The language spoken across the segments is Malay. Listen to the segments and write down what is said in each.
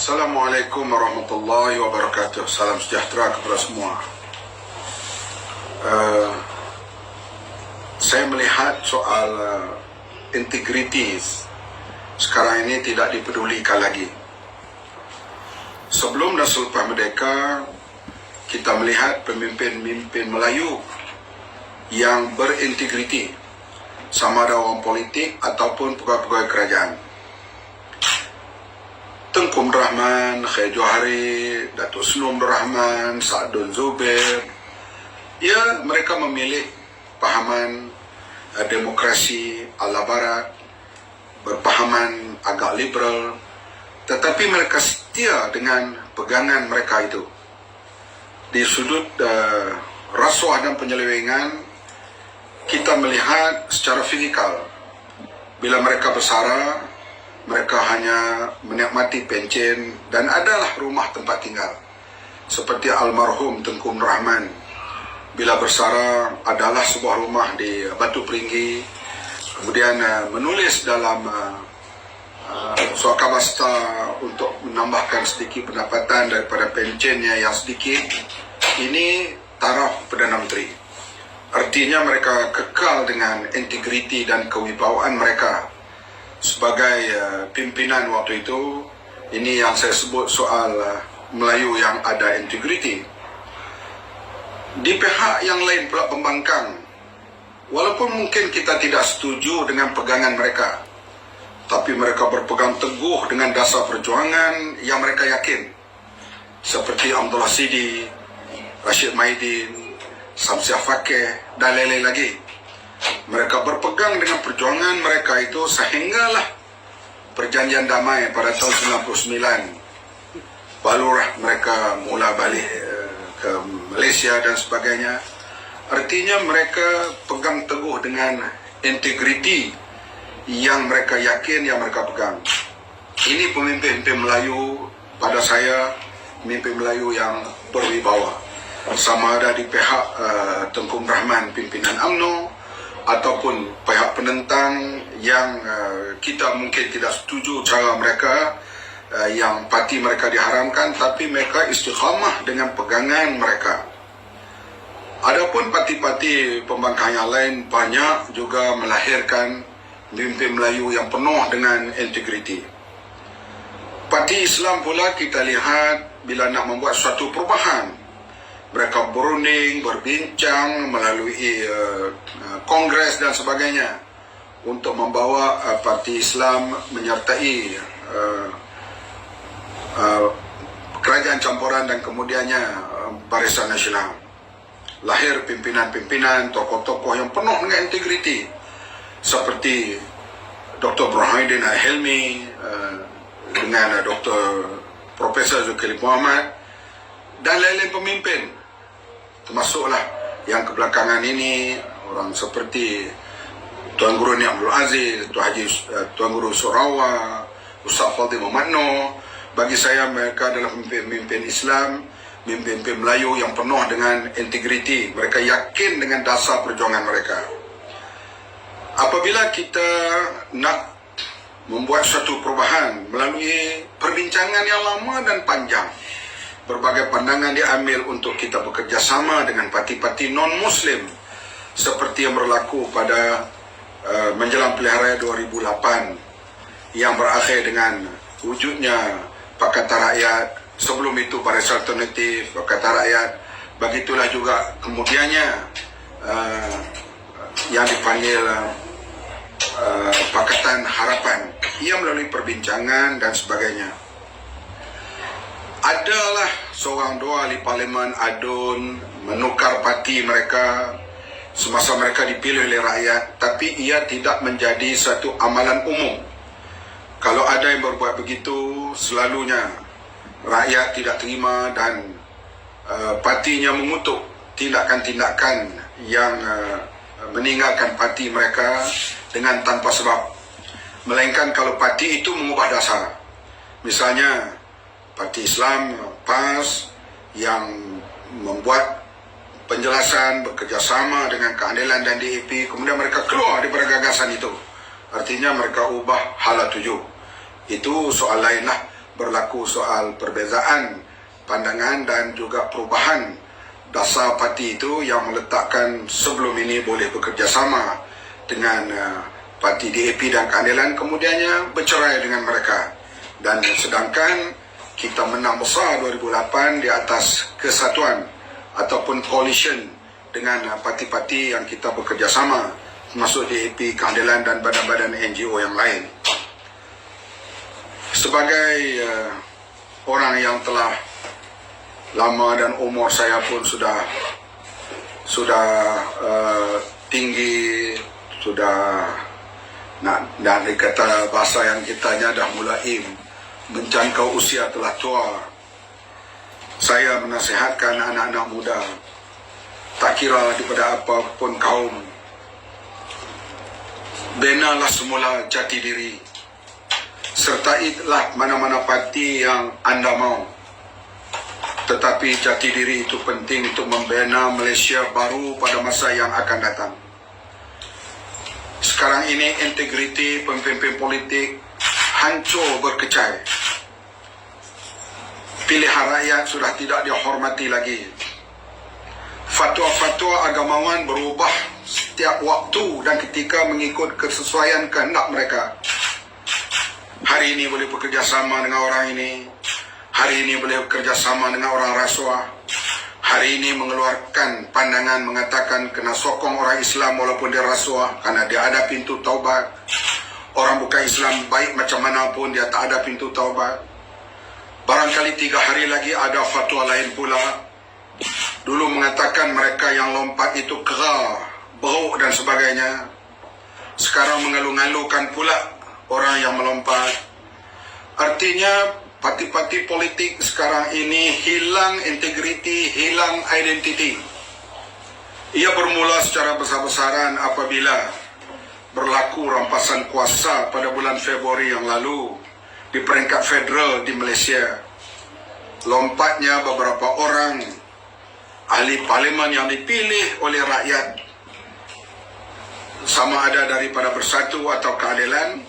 Assalamualaikum warahmatullahi wabarakatuh. Salam sejahtera kepada semua. Saya melihat soal integritas sekarang ini tidak dipedulikan lagi. Sebelum dan selepas merdeka, kita melihat pemimpin-pemimpin Melayu yang berintegriti, sama ada orang politik ataupun pegawai-pegawai kerajaan. Tengku Abdul Rahman, Khair Johari, Datuk Seri Abdul Rahman, Sa'dun Zubair, ya, mereka memilih pahaman demokrasi ala barat, berpahaman agak liberal, tetapi mereka setia dengan pegangan mereka itu. Di sudut rasuah dan penyelewengan, kita melihat secara fizikal, bila mereka bersara, mereka hanya menikmati pencen dan adalah rumah tempat tinggal. Seperti almarhum Tengku Abdul Rahman, bila bersara adalah sebuah rumah di Batu Peringgi, kemudian menulis dalam suaka basta untuk menambahkan sedikit pendapatan daripada pencennya yang sedikit. Ini taraf Perdana Menteri. Artinya mereka kekal dengan integriti dan kewibawaan mereka sebagai pimpinan waktu itu. Ini yang saya sebut soal Melayu yang ada integriti. Di pihak yang lain pula pembangkang, walaupun mungkin kita tidak setuju dengan pegangan mereka, tapi mereka berpegang teguh dengan dasar perjuangan yang mereka yakin. Seperti Abdullah Sidi, Rashid Maidin, Samsiah Fakih dan lain-lain lagi. Mereka berpegang dengan perjuangan mereka itu sehinggalah perjanjian damai pada tahun 99. Barulah mereka mula balik ke Malaysia dan sebagainya. Artinya mereka pegang teguh dengan integriti yang mereka yakin, yang mereka pegang. Ini pemimpin-pemimpin Melayu, pada saya, pemimpin Melayu yang berwibawa. Sama ada di pihak Tengku Abdul Rahman, pimpinan UMNO, ataupun pihak penentang yang kita mungkin tidak setuju cara mereka, yang parti mereka diharamkan, tapi mereka istiqamah dengan pegangan mereka. Adapun parti-parti pembangkang yang lain banyak juga melahirkan pemimpin Melayu yang penuh dengan integriti. Parti Islam pula kita lihat bila nak membuat suatu perubahan, mereka berunding, berbincang melalui kongres dan sebagainya untuk membawa parti Islam menyertai kerajaan campuran dan kemudiannya Barisan Nasional. Lahir pimpinan-pimpinan, tokoh-tokoh yang penuh dengan integriti seperti Dr. Burhanuddin Al-Hilmi dengan Dr. Profesor Zulkifli Muhammad dan lain-lain pemimpin, termasuklah yang kebelakangan ini orang seperti Tuan Guru Ni Abdul Aziz, Tuan Guru Surawa, Ustaz Fadhil Muhammad Noor. Bagi saya mereka adalah pemimpin Islam, pemimpin Melayu yang penuh dengan integriti. Mereka yakin dengan dasar perjuangan mereka. Apabila kita nak membuat suatu perubahan melalui perbincangan yang lama dan panjang, berbagai pandangan diambil untuk kita bekerjasama dengan parti-parti non-Muslim seperti yang berlaku pada menjelang pilihan raya 2008 yang berakhir dengan wujudnya Pakatan Rakyat. Sebelum itu Barisan Alternatif, Pakatan Rakyat. Begitulah juga kemudiannya yang dipanggil Pakatan Harapan. Ia melalui perbincangan dan sebagainya. Adalah seorang dua ahli parlimen adun menukar parti mereka semasa mereka dipilih oleh rakyat, tapi ia tidak menjadi satu amalan umum. Kalau ada yang berbuat begitu, selalunya rakyat tidak terima dan partinya mengutuk tindakan-tindakan yang meninggalkan parti mereka dengan tanpa sebab. Melainkan kalau parti itu mengubah dasar. Misalnya Parti Islam PAS yang membuat penjelasan bekerjasama dengan Keadilan dan DAP, kemudian mereka keluar daripada gagasan itu, artinya mereka ubah hala tuju. Itu soal lain lah. berlaku soal perbezaan pandangan dan juga perubahan dasar parti itu yang meletakkan sebelum ini boleh bekerjasama dengan parti DAP dan Keadilan, kemudiannya bercerai dengan mereka. Dan sedangkan kita menang besar 2008 di atas kesatuan ataupun coalition dengan parti-parti yang kita bekerjasama, termasuk DAP, Keadilan dan badan-badan NGO yang lain. Sebagai orang yang telah lama dan umur saya pun sudah tinggi, sudah nak dikata bahasa yang kitanya dah mulai menjangkau usia telah tua. Saya menasihatkan anak-anak muda, tak kira daripada apapun kaum, benalah semula jati diri, sertailah mana-mana parti yang anda mau. Tetapi jati diri itu penting untuk membina Malaysia baru pada masa yang akan datang. Sekarang ini integriti pemimpin politik hancur berkecai. Pilihan rakyat sudah tidak dihormati lagi. Fatwa-fatwa agamawan berubah setiap waktu dan ketika mengikut kesesuaian kehendak mereka. Hari ini boleh bekerjasama dengan orang ini, hari ini boleh bekerjasama dengan orang rasuah, hari ini mengeluarkan pandangan mengatakan kena sokong orang Islam walaupun dia rasuah karena dia ada pintu taubat. Orang bukan Islam baik macam mana pun dia tak ada pintu taubat. Barangkali 3 hari lagi ada fatwa lain pula. Dulu mengatakan mereka yang lompat itu kera, beruk dan sebagainya. Sekarang mengalu-ngalukan pula orang yang melompat. Artinya parti-parti politik sekarang ini hilang integriti, hilang identiti. Ia bermula secara besar-besaran apabila berlaku rampasan kuasa pada bulan Februari yang lalu di peringkat federal di Malaysia. Lompatnya beberapa orang ahli parlimen yang dipilih oleh rakyat, sama ada daripada Bersatu atau Keadilan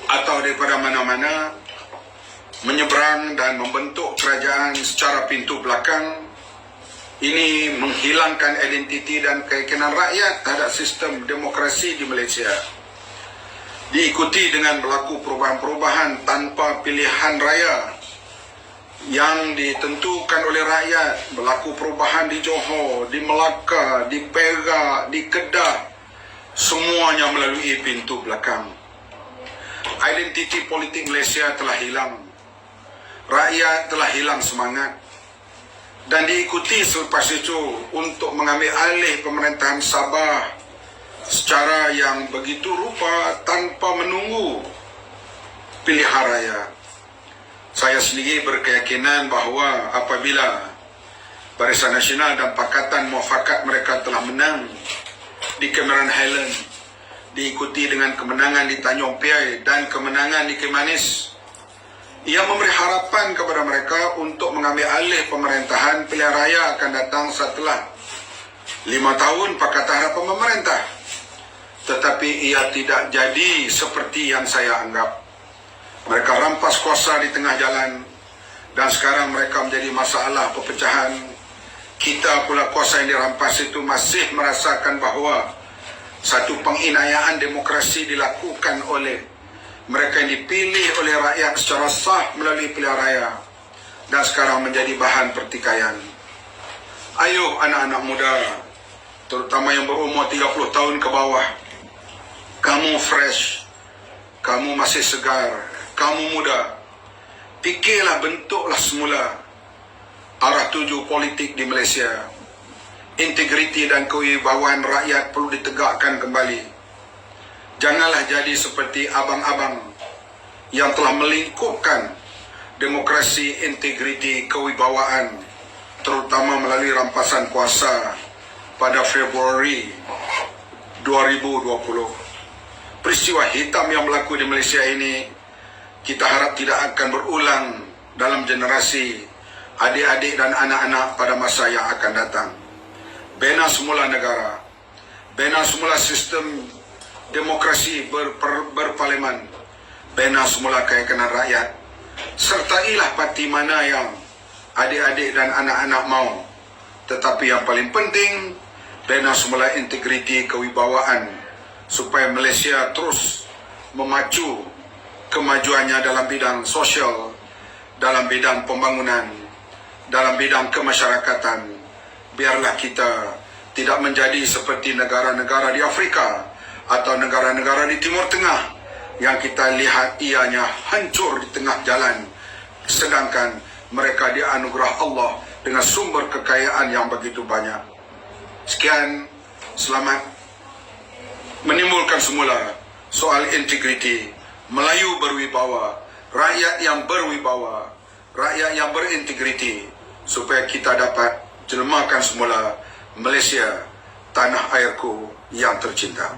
atau daripada mana-mana, menyeberang dan membentuk kerajaan secara pintu belakang. Ini menghilangkan identiti dan keyakinan rakyat terhadap sistem demokrasi di Malaysia. Diikuti dengan berlaku perubahan-perubahan tanpa pilihan raya yang ditentukan oleh rakyat. Berlaku perubahan di Johor, di Melaka, di Perak, di Kedah, semuanya melalui pintu belakang. Identiti politik Malaysia telah hilang. Rakyat telah hilang semangat. Dan diikuti selepas itu untuk mengambil alih pemerintahan Sabah secara yang begitu rupa tanpa menunggu pilihan raya. Saya sendiri berkeyakinan bahawa apabila Barisan Nasional dan Pakatan Muafakat mereka telah menang di Cameron Highland, diikuti dengan kemenangan di Tanjung Piai dan kemenangan di Kimanis, ia memberi harapan kepada mereka untuk mengambil alih pemerintahan. Pilihan raya akan datang setelah 5 tahun Pakatan Harapan memerintah. Tetapi ia tidak jadi seperti yang saya anggap. Mereka rampas kuasa di tengah jalan dan sekarang mereka menjadi masalah perpecahan. Kita pula kuasa yang dirampas itu masih merasakan bahawa satu penginayaan demokrasi dilakukan oleh mereka yang dipilih oleh rakyat secara sah melalui pilihan raya dan sekarang menjadi bahan pertikaian. Ayo anak-anak muda, terutama yang berumur 30 tahun ke bawah, kamu fresh, kamu masih segar, kamu muda, fikirlah, bentuklah semula arah tuju politik di Malaysia. Integriti dan kewibawaan rakyat perlu ditegakkan kembali. Janganlah jadi seperti abang-abang yang telah melingkupkan demokrasi, integriti, kewibawaan, terutama melalui rampasan kuasa pada Februari 2020. Peristiwa hitam yang berlaku di Malaysia ini kita harap tidak akan berulang dalam generasi adik-adik dan anak-anak pada masa yang akan datang. Bina semula negara, bina semula sistem demokrasi berparlimen, bina semula keyakinan rakyat, sertailah parti mana yang adik-adik dan anak-anak mau. Tetapi yang paling penting, bina semula integriti kewibawaan supaya Malaysia terus memacu kemajuannya dalam bidang sosial, dalam bidang pembangunan, dalam bidang kemasyarakatan. Biarlah kita tidak menjadi seperti negara-negara di Afrika atau negara-negara di Timur Tengah yang kita lihat ianya hancur di tengah jalan, sedangkan mereka dianugerah Allah dengan sumber kekayaan yang begitu banyak. Sekian, selamat. Menimbulkan semula soal integriti, Melayu berwibawa, rakyat yang berwibawa, rakyat yang berintegriti, supaya kita dapat jelmakan semula Malaysia, tanah airku yang tercinta.